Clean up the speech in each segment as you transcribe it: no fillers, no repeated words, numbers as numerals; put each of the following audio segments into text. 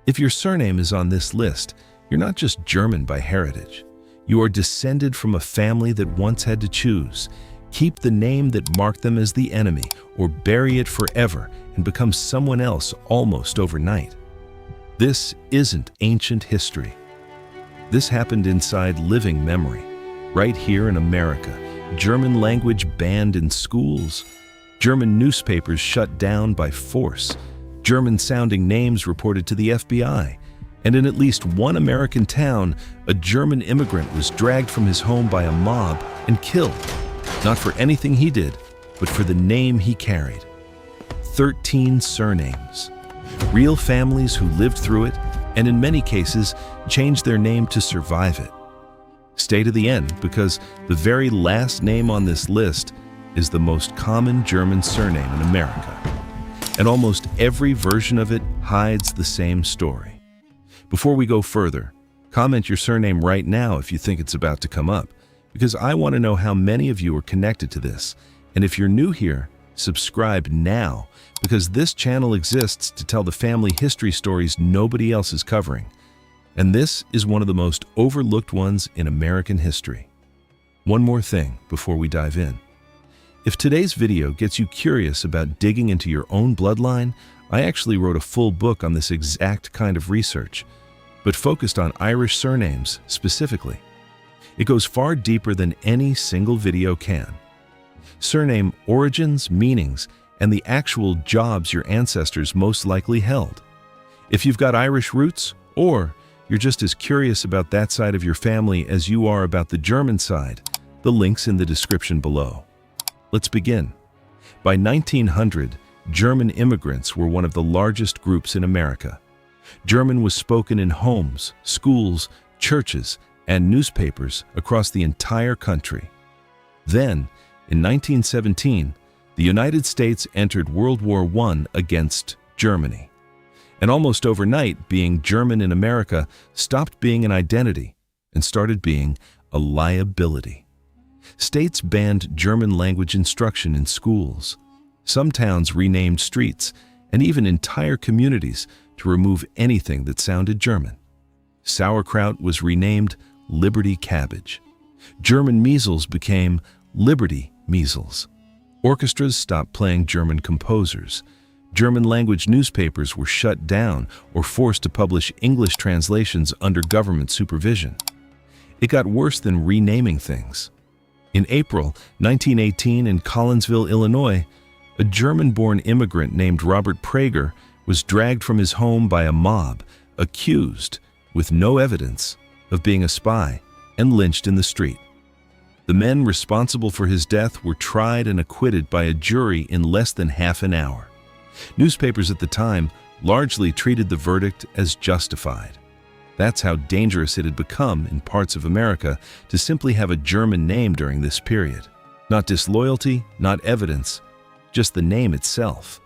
If your surname is on this list, you're not just German by heritage. You are descended from a family that once had to choose. Keep the name that marked them as the enemy, or bury it forever and become someone else almost overnight. This isn't ancient history. This happened inside living memory, right here in America. German language banned in schools, German newspapers shut down by force, German-sounding names reported to the FBI, and in at least one American town, a German immigrant was dragged from his home by a mob and killed, not for anything he did, but for the name he carried. 13 surnames. Real families who lived through it, and in many cases, changed their name to survive it. Stay to the end, because the very last name on this list is the most common German surname in America. And almost every version of it hides the same story. Before we go further, comment your surname right now if you think it's about to come up, because I want to know how many of you are connected to this. And if you're new here, subscribe now, because this channel exists to tell the family history stories nobody else is covering. And this is one of the most overlooked ones in American history. One more thing before we dive in. If today's video gets you curious about digging into your own bloodline, I actually wrote a full book on this exact kind of research, but focused on Irish surnames specifically. It goes far deeper than any single video can. Surname origins, meanings, and the actual jobs your ancestors most likely held. If you've got Irish roots, or you're just as curious about that side of your family as you are about the German side, the link's in the description below. Let's begin. By 1900, German immigrants were one of the largest groups in America. German was spoken in homes, schools, churches, and newspapers across the entire country. Then, in 1917, the United States entered World War I against Germany. And almost overnight, being German in America stopped being an identity and started being a liability. States banned German language instruction in schools. Some towns renamed streets and even entire communities to remove anything that sounded German. Sauerkraut was renamed Liberty Cabbage. German measles became Liberty Measles. Orchestras stopped playing German composers. German language newspapers were shut down or forced to publish English translations under government supervision. It got worse than renaming things. In April 1918 in Collinsville, Illinois, a German-born immigrant named Robert Prager was dragged from his home by a mob, accused, with no evidence, of being a spy, and lynched in the street. The men responsible for his death were tried and acquitted by a jury in less than half an hour. Newspapers at the time largely treated the verdict as justified. That's how dangerous it had become in parts of America to simply have a German name during this period. Not disloyalty, not evidence, just the name itself.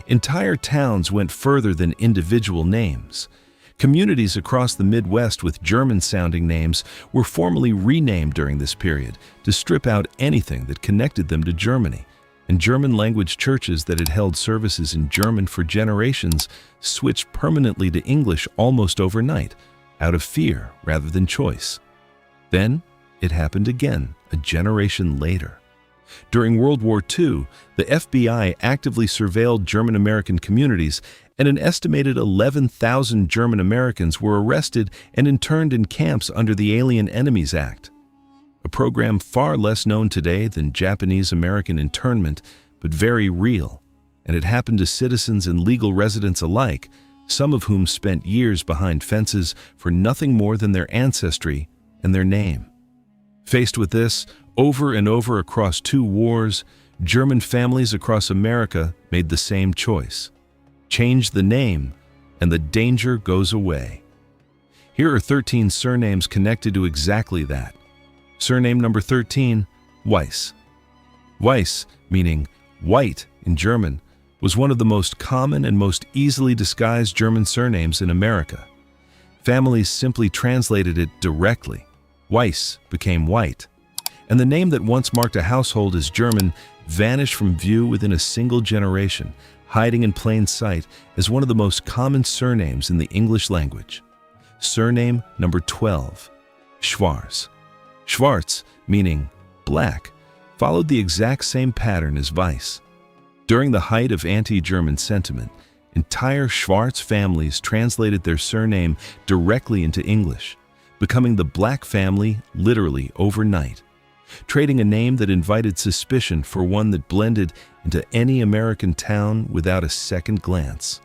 Entire towns went further than individual names. Communities across the Midwest with German-sounding names were formally renamed during this period to strip out anything that connected them to Germany. And German-language churches that had held services in German for generations switched permanently to English almost overnight, out of fear rather than choice. Then, it happened again, a generation later. During World War II, the FBI actively surveilled German-American communities, and an estimated 11,000 German Americans were arrested and interned in camps under the Alien Enemies Act. A program far less known today than Japanese-American internment, but very real, and it happened to citizens and legal residents alike, some of whom spent years behind fences for nothing more than their ancestry and their name. Faced with this, over and over across 2 wars, German families across America made the same choice. Change the name, and the danger goes away. Here are 13 surnames connected to exactly that. Surname number 13, Weiss. Weiss, meaning white in German, was one of the most common and most easily disguised German surnames in America. Families simply translated it directly. Weiss became white, and the name that once marked a household as German vanished from view within a single generation, hiding in plain sight as one of the most common surnames in the English language. Surname number 12, Schwarz. Schwarz, meaning black, followed the exact same pattern as Weiss. During the height of anti-German sentiment, entire Schwarz families translated their surname directly into English, becoming the Black family literally overnight, trading a name that invited suspicion for one that blended into any American town without a second glance.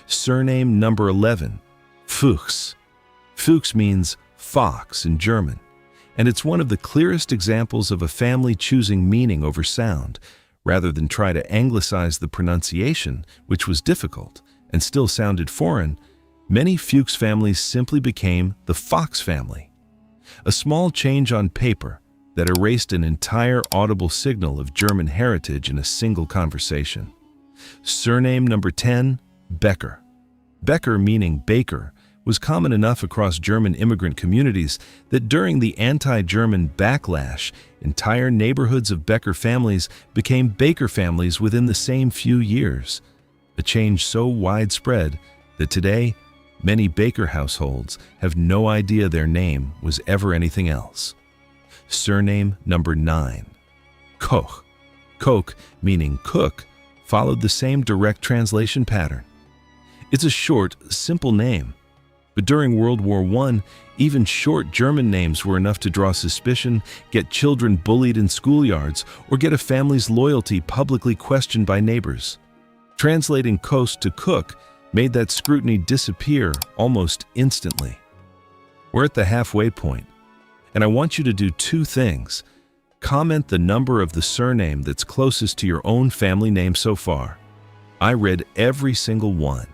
Surname number 11, Fuchs. Fuchs means fox in German, and it's one of the clearest examples of a family choosing meaning over sound, rather than try to anglicize the pronunciation, which was difficult and still sounded foreign. Many Fuchs families simply became the Fox family. A small change on paper that erased an entire audible signal of German heritage in a single conversation. Surname number 10, Becker. Becker, meaning baker, was common enough across German immigrant communities that during the anti-German backlash, entire neighborhoods of Becker families became Baker families within the same few years. A change so widespread that today, many Baker households have no idea their name was ever anything else. Surname number 9, Koch. Koch, meaning cook, followed the same direct translation pattern. It's a short, simple name, but during World War I, even short German names were enough to draw suspicion, get children bullied in schoolyards, or get a family's loyalty publicly questioned by neighbors. Translating Koch to Cook made that scrutiny disappear almost instantly. We're at the halfway point, and I want you to do two things. Comment the number of the surname that's closest to your own family name so far. I read every single one.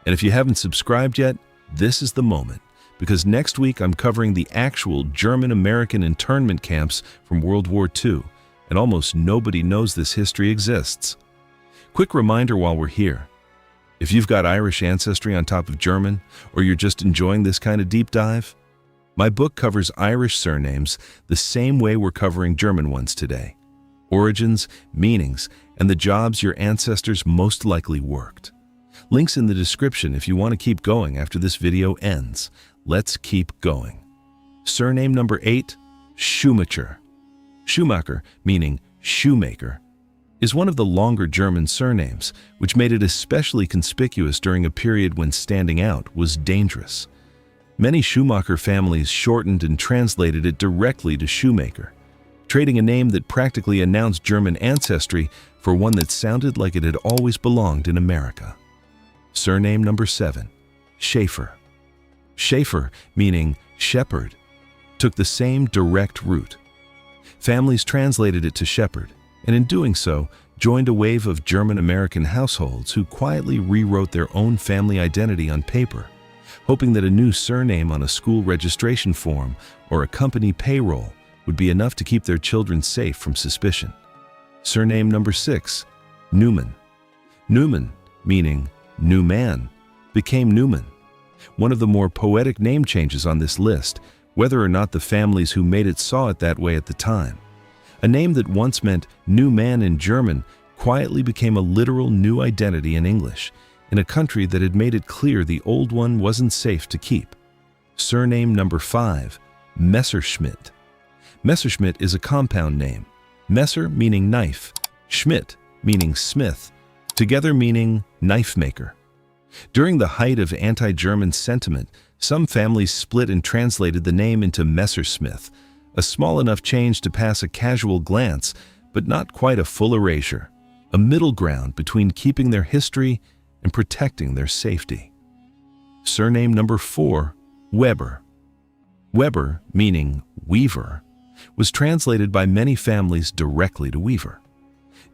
And if you haven't subscribed yet, this is the moment, because next week I'm covering the actual German-American internment camps from World War II, and almost nobody knows this history exists. Quick reminder while we're here. If you've got Irish ancestry on top of German, or you're just enjoying this kind of deep dive, my book covers Irish surnames the same way we're covering German ones today. Origins, meanings, and the jobs your ancestors most likely worked. Links in the description if you want to keep going after this video ends. Let's keep going. Surname number 8, Schumacher. Schumacher, meaning shoemaker, is one of the longer German surnames, which made it especially conspicuous during a period when standing out was dangerous. Many Schumacher families shortened and translated it directly to shoemaker, trading a name that practically announced German ancestry for one that sounded like it had always belonged in America. Surname number 7, Schaefer. Schaefer, meaning shepherd, took the same direct route. Families translated it to shepherd, and in doing so, joined a wave of German-American households who quietly rewrote their own family identity on paper, hoping that a new surname on a school registration form or a company payroll would be enough to keep their children safe from suspicion. Surname number 6, Newman. Newman, meaning new man, became Newman, one of the more poetic name changes on this list, whether or not the families who made it saw it that way at the time. A name that once meant new man in German quietly became a literal new identity in English, in a country that had made it clear the old one wasn't safe to keep. Surname number 5, Messerschmitt. Messerschmitt is a compound name. Messer meaning knife, Schmidt meaning smith, together meaning knife maker. During the height of anti-German sentiment, some families split and translated the name into Messersmith, a small enough change to pass a casual glance, but not quite a full erasure, a middle ground between keeping their history and protecting their safety. Surname number 4, Weber. Weber, meaning weaver, was translated by many families directly to weaver.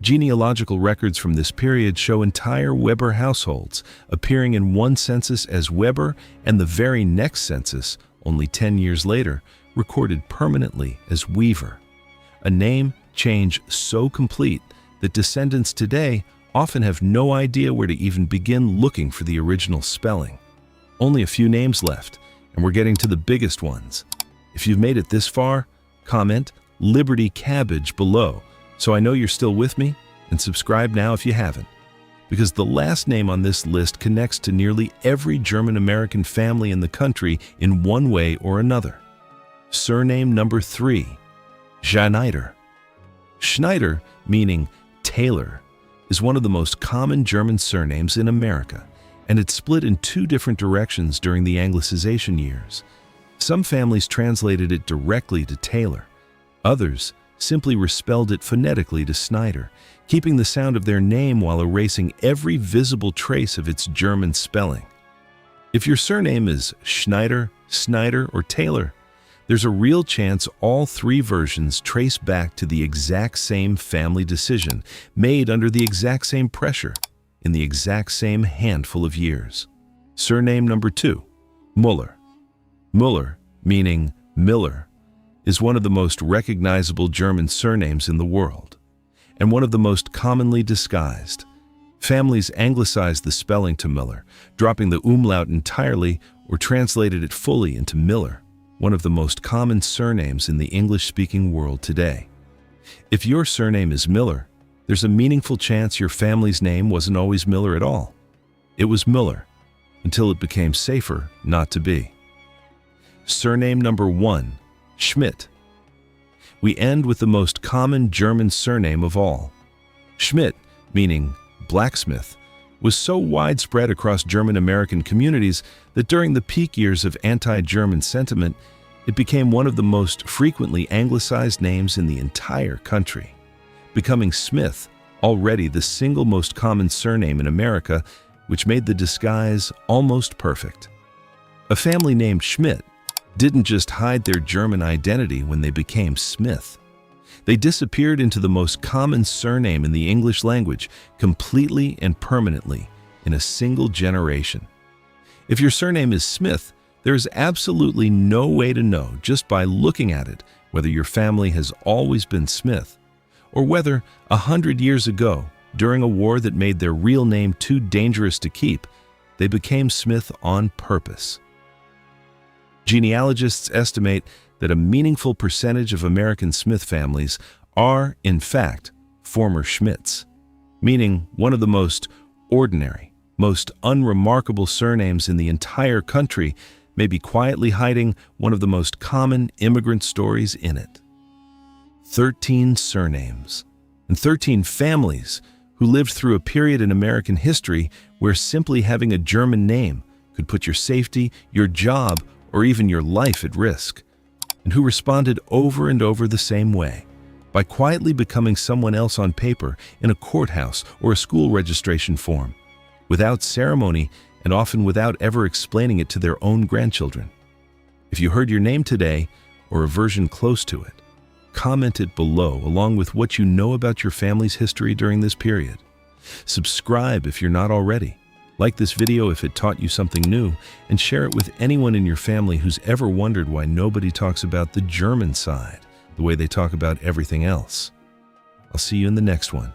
Genealogical records from this period show entire Weber households appearing in one census as Weber, and the very next census, only 10 years later, recorded permanently as Weaver. A name change so complete that descendants today often have no idea where to even begin looking for the original spelling. Only a few names left, and we're getting to the biggest ones. If you've made it this far, comment Liberty Cabbage below so I know you're still with me, and subscribe now if you haven't. because the last name on this list connects to nearly every German-American family in the country in one way or another. Surname number 3, Schneider. Schneider, meaning tailor, is one of the most common German surnames in America, and it's split in two different directions during the Anglicization years. Some families translated it directly to Taylor. Others simply respelled it phonetically to Snyder, keeping the sound of their name while erasing every visible trace of its German spelling. If your surname is Schneider, Snyder, or Taylor, there's a real chance all three versions trace back to the exact same family decision made under the exact same pressure in the exact same handful of years. Surname number 2, Muller. Muller, meaning Miller, is one of the most recognizable German surnames in the world, and one of the most commonly disguised. Families anglicized the spelling to Miller, dropping the umlaut entirely or translated it fully into Miller, one of the most common surnames in the English-speaking world today. If your surname is Miller, there's a meaningful chance your family's name wasn't always Miller at all. It was Muller, until it became safer not to be. Surname number 1, Schmidt. We end with the most common German surname of all. Schmidt, meaning blacksmith, was so widespread across German-American communities that during the peak years of anti-German sentiment, it became one of the most frequently anglicized names in the entire country, becoming Smith already the single most common surname in America, which made the disguise almost perfect. A family named Schmidt didn't just hide their German identity when they became Smith. They disappeared into the most common surname in the English language, completely and permanently, in a single generation. If your surname is Smith, there is absolutely no way to know just by looking at it whether your family has always been Smith, or whether 100 years ago, during a war that made their real name too dangerous to keep, they became Smith on purpose. Genealogists estimate that a meaningful percentage of American Smith families are, in fact, former Schmidts, meaning one of the most ordinary, most unremarkable surnames in the entire country may be quietly hiding one of the most common immigrant stories in it. 13 surnames, and 13 families who lived through a period in American history where simply having a German name could put your safety, your job, or even your life at risk, and who responded over and over the same way, by quietly becoming someone else on paper in a courthouse or a school registration form, without ceremony and often without ever explaining it to their own grandchildren. If you heard your name today, or a version close to it, comment it below along with what you know about your family's history during this period. Subscribe if you're not already. Like this video if it taught you something new, and share it with anyone in your family who's ever wondered why nobody talks about the German side the way they talk about everything else. I'll see you in the next one.